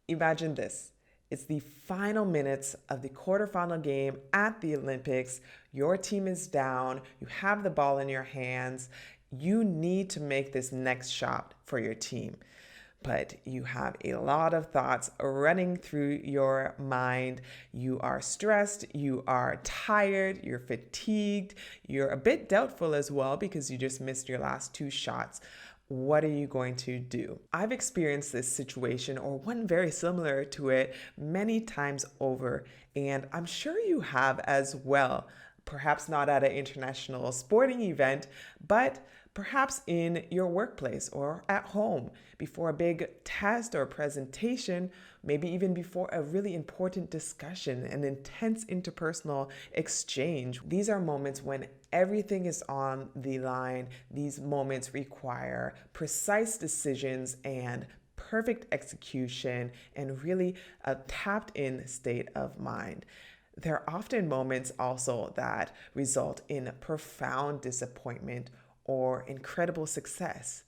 Imagine this. It's the final minutes of the quarterfinal game at the Olympics. Your team is down. You have the ball in your hands. You need to make this next shot for your team. But you have a lot of thoughts running through your mind. You are stressed, you are tired, you're fatigued, you're a bit doubtful as well because you just missed your last two shots. What are you going to do? I've experienced this situation or one very similar to it many times over, and I'm sure you have as well. Perhaps not at an international sporting event, but perhaps in your workplace or at home before a big test or presentation, maybe even before a really important discussion, an intense interpersonal exchange. These are moments when everything is on the line. These moments require precise decisions and perfect execution and really a tapped in state of mind. There are often moments also that result in profound disappointment or incredible success.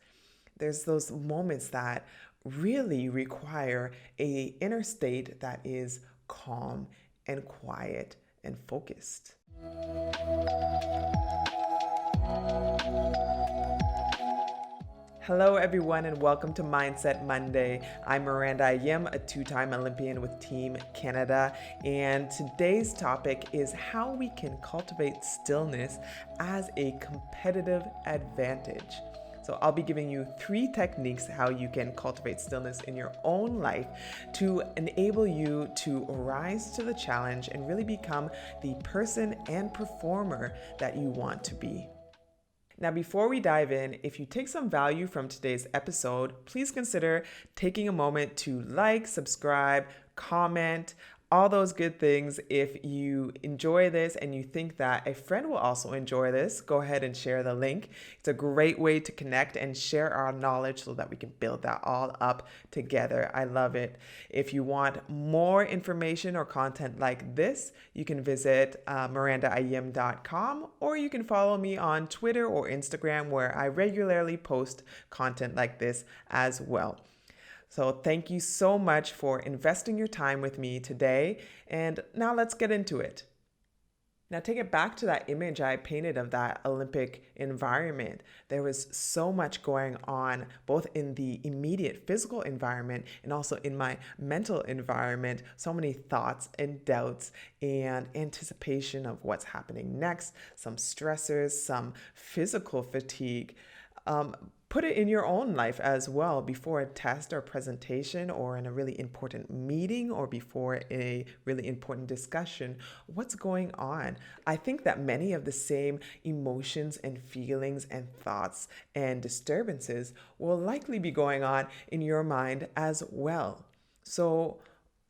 There's those moments that really require an inner state that is calm and quiet and focused. Hello, everyone, and welcome to Mindset Monday. I'm Miranda Ayim, a two-time Olympian with Team Canada, and today's topic is how we can cultivate stillness as a competitive advantage. So I'll be giving you 3 techniques how you can cultivate stillness in your own life to enable you to rise to the challenge and really become the person and performer that you want to be. Now, before we dive in, if you take some value from today's episode, please consider taking a moment to like, subscribe, comment, all those good things. If you enjoy this and you think that a friend will also enjoy this, go ahead and share the link. It's a great way to connect and share our knowledge so that we can build that all up together. I love it. If you want more information or content like this, you can visit mirandaayim.com, or you can follow me on Twitter or Instagram, where I regularly post content like this as well. So thank you so much for investing your time with me today. And now let's get into it. Now take it back to that image I painted of that Olympic environment. There was so much going on, both in the immediate physical environment and also in my mental environment. So many thoughts and doubts and anticipation of what's happening next, some stressors, some physical fatigue. Put it in your own life as well before a test or presentation or in a really important meeting or before a really important discussion. What's going on? I think that many of the same emotions and feelings and thoughts and disturbances will likely be going on in your mind as well. So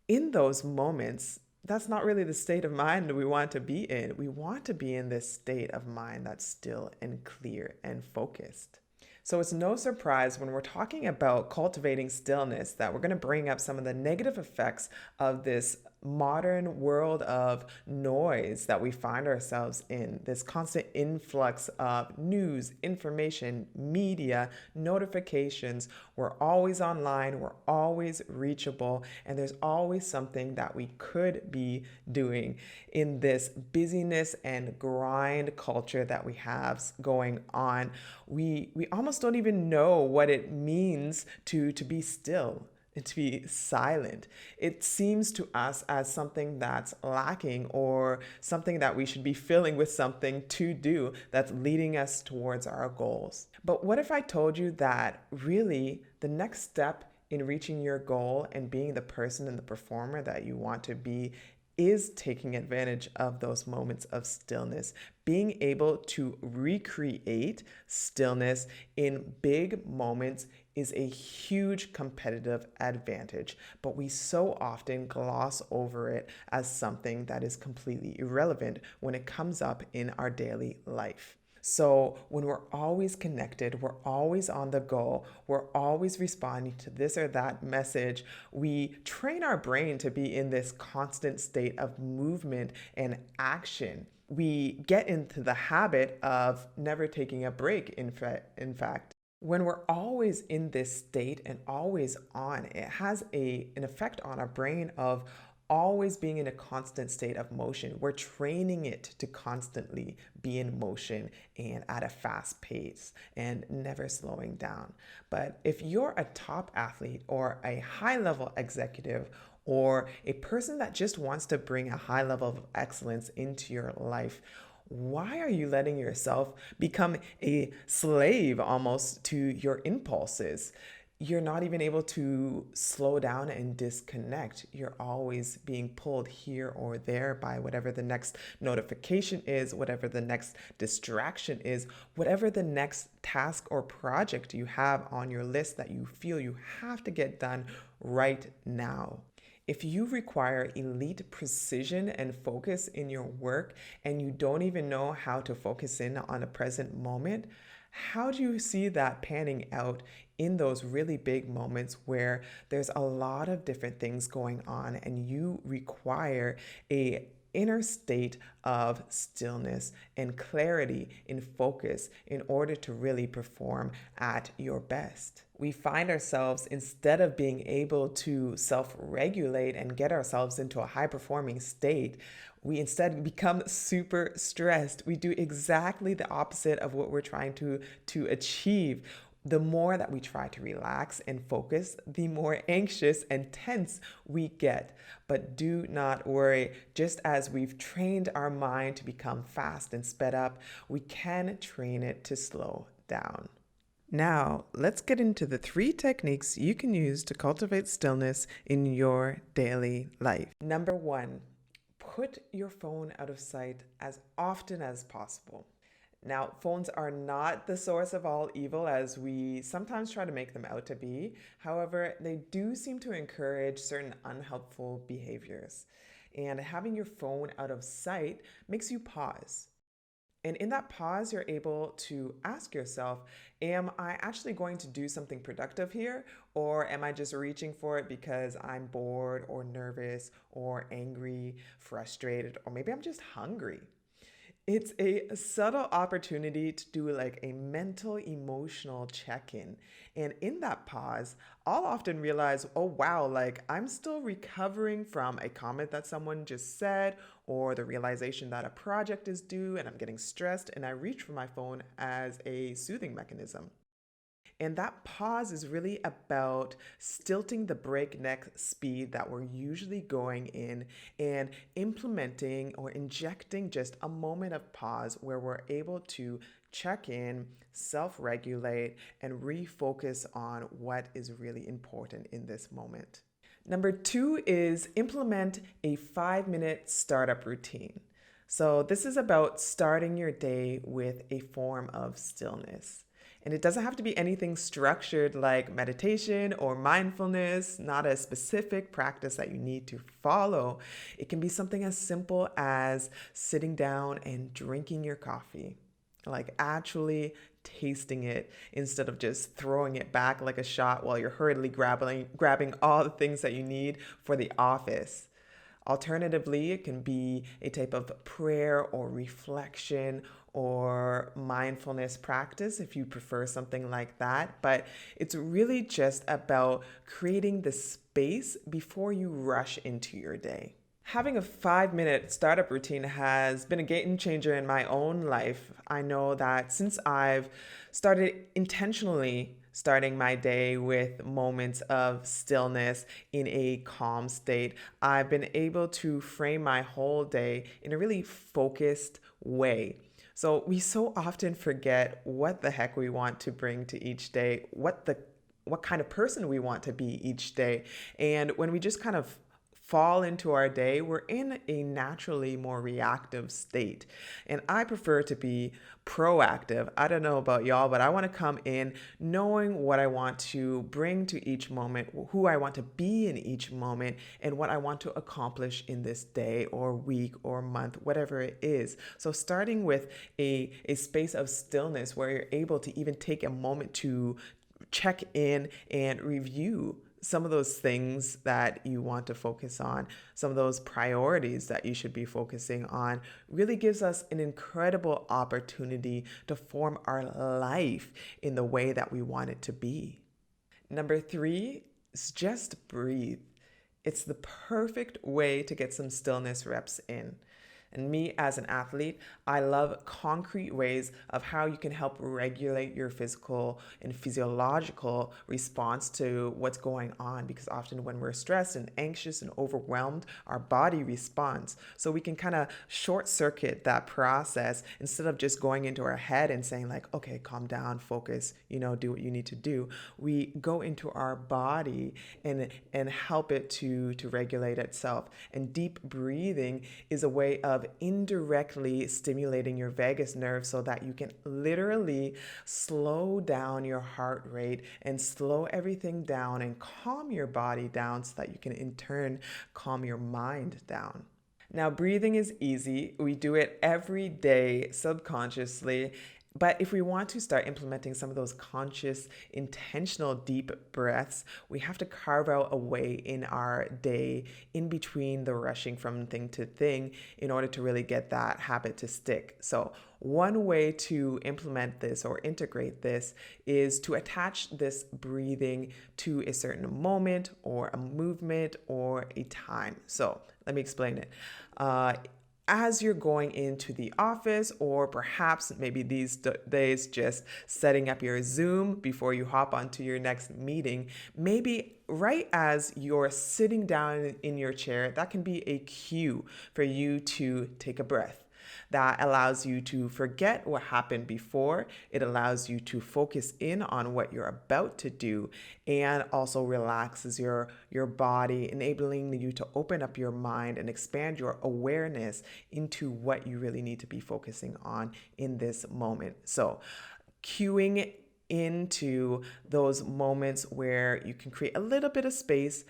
in those moments, that's not really the state of mind we want to be in. We want to be in this state of mind that's still and clear and focused. So it's no surprise when we're talking about cultivating stillness that we're going to bring up some of the negative effects of this modern world of noise that we find ourselves in, this constant influx of news, information, media, notifications. We're always online, we're always reachable, and there's always something that we could be doing in this busyness and grind culture that we have going on. We almost don't even know what it means to be still and to be silent. It seems to us as something that's lacking or something that we should be filling with something to do that's leading us towards our goals. But what if I told you that really the next step in reaching your goal and being the person and the performer that you want to be is taking advantage of those moments of stillness, being able to recreate stillness in big moments is a huge competitive advantage, but we so often gloss over it as something that is completely irrelevant when it comes up in our daily life. So when we're always connected, we're always on the go, we're always responding to this or that message, we train our brain to be in this constant state of movement and action. We get into the habit of never taking a break, in fact. When we're always in this state and always on, it has an effect on our brain of always being in a constant state of motion. We're training it to constantly be in motion and at a fast pace and never slowing down. But if you're a top athlete or a high level executive or a person that just wants to bring a high level of excellence into your life, why are you letting yourself become a slave almost to your impulses? You're not even able to slow down and disconnect. You're always being pulled here or there by whatever the next notification is, whatever the next distraction is, whatever the next task or project you have on your list that you feel you have to get done right now. If you require elite precision and focus in your work and you don't even know how to focus in on a present moment, how do you see that panning out in those really big moments where there's a lot of different things going on and you require a inner state of stillness and clarity in focus in order to really perform at your best? We find ourselves, instead of being able to self-regulate and get ourselves into a high-performing state, we instead become super stressed. We do exactly the opposite of what we're trying to achieve. The more that we try to relax and focus, the more anxious and tense we get. But do not worry. Just as we've trained our mind to become fast and sped up, we can train it to slow down. Now, let's get into the 3 techniques you can use to cultivate stillness in your daily life. Number 1, put your phone out of sight as often as possible. Now, phones are not the source of all evil as we sometimes try to make them out to be. However, they do seem to encourage certain unhelpful behaviors. And having your phone out of sight makes you pause. And in that pause, you're able to ask yourself, am I actually going to do something productive here? Or am I just reaching for it because I'm bored or nervous or angry, frustrated, or maybe I'm just hungry? It's a subtle opportunity to do like a mental, emotional check-in. And in that pause, I'll often realize, oh wow, like I'm still recovering from a comment that someone just said, or the realization that a project is due and I'm getting stressed, and I reach for my phone as a soothing mechanism. And that pause is really about stilting the breakneck speed that we're usually going in and implementing or injecting just a moment of pause where we're able to check in, self regulate, and refocus on what is really important in this moment. Number 2 is implement a 5-minute startup routine. So, this is about starting your day with a form of stillness. And it doesn't have to be anything structured like meditation or mindfulness, not a specific practice that you need to follow. It can be something as simple as sitting down and drinking your coffee, like actually tasting it instead of just throwing it back like a shot while you're hurriedly grabbing all the things that you need for the office. Alternatively, it can be a type of prayer or reflection or mindfulness practice if you prefer something like that. But it's really just about creating the space before you rush into your day. Having a 5-minute startup routine has been a game changer in my own life. I know that since I've started intentionally starting my day with moments of stillness in a calm state, I've been able to frame my whole day in a really focused way. So we so often forget what the heck we want to bring to each day, what kind of person we want to be each day. And when we just kind of fall into our day, we're in a naturally more reactive state. And I prefer to be proactive. I don't know about y'all, but I want to come in knowing what I want to bring to each moment, who I want to be in each moment, and what I want to accomplish in this day or week or month, whatever it is. So starting with a space of stillness where you're able to even take a moment to check in and review some of those things that you want to focus on, some of those priorities that you should be focusing on, really gives us an incredible opportunity to form our life in the way that we want it to be. Number 3 is just breathe. It's the perfect way to get some stillness reps in. And me as an athlete, I love concrete ways of how you can help regulate your physical and physiological response to what's going on. Because often when we're stressed and anxious and overwhelmed, our body responds. So we can kind of short circuit that process instead of just going into our head and saying like, okay, calm down, focus, do what you need to do. We go into our body and help it to regulate itself. And deep breathing is a way of indirectly stimulating your vagus nerve so that you can literally slow down your heart rate and slow everything down and calm your body down so that you can in turn calm your mind down. Now, breathing is easy. We do it every day subconsciously. But if we want to start implementing some of those conscious, intentional deep breaths, we have to carve out a way in our day in between the rushing from thing to thing in order to really get that habit to stick. So one way to implement this or integrate this is to attach this breathing to a certain moment or a movement or a time. So let me explain it. As you're going into the office, or perhaps maybe these days just setting up your Zoom before you hop onto your next meeting, maybe right as you're sitting down in your chair, that can be a cue for you to take a breath. That allows you to forget what happened before. It allows you to focus in on what you're about to do, and also relaxes your body, enabling you to open up your mind and expand your awareness into what you really need to be focusing on in this moment. So cueing into those moments where you can create a little bit of space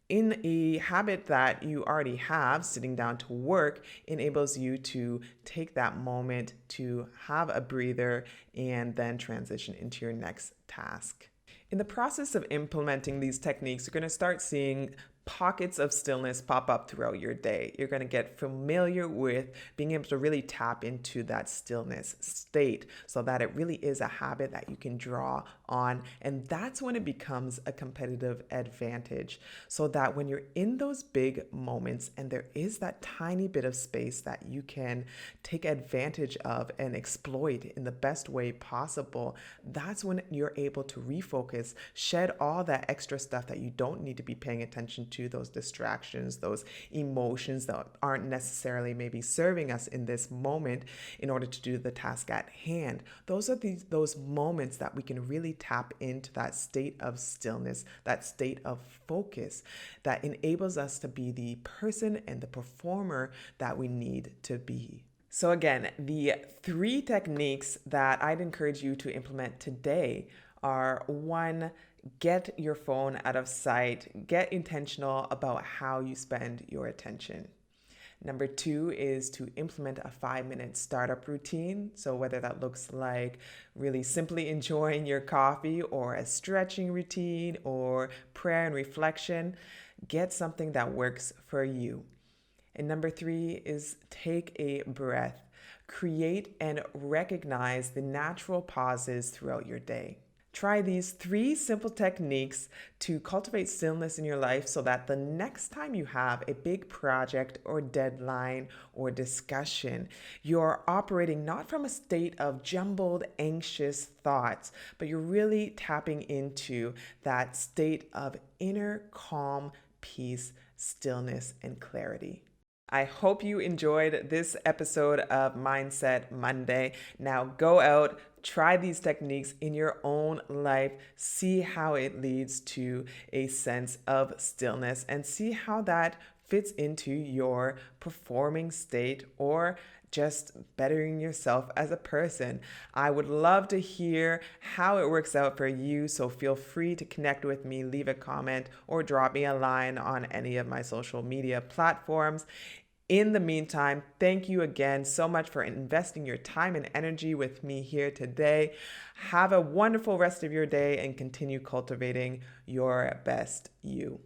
in a habit that you already have, sitting down to work, enables you to take that moment to have a breather and then transition into your next task. In the process of implementing these techniques, you're going to start seeing pockets of stillness pop up throughout your day. You're going to get familiar with being able to really tap into that stillness state so that it really is a habit that you can draw on. And that's when it becomes a competitive advantage, so that when you're in those big moments and there is that tiny bit of space that you can take advantage of and exploit in the best way possible, that's when you're able to refocus, shed all that extra stuff that you don't need to be paying attention to, those distractions, those emotions that aren't necessarily maybe serving us in this moment in order to do the task at hand. Those are those moments that we can really tap into that state of stillness, that state of focus that enables us to be the person and the performer that we need to be. So again, the 3 techniques that I'd encourage you to implement today are: 1, get your phone out of sight. Get intentional about how you spend your attention. Number 2 is to implement a 5-minute startup routine. So whether that looks like really simply enjoying your coffee, or a stretching routine, or prayer and reflection, get something that works for you. And number 3 is take a breath. Create and recognize the natural pauses throughout your day. Try these 3 simple techniques to cultivate stillness in your life so that the next time you have a big project or deadline or discussion, you're operating not from a state of jumbled, anxious thoughts, but you're really tapping into that state of inner calm, peace, stillness, and clarity. I hope you enjoyed this episode of Mindset Monday. Now go out, try these techniques in your own life, see how it leads to a sense of stillness, and see how that fits into your performing state or just bettering yourself as a person. I would love to hear how it works out for you, so feel free to connect with me, leave a comment, or drop me a line on any of my social media platforms. In the meantime, thank you again so much for investing your time and energy with me here today. Have a wonderful rest of your day and continue cultivating your best you.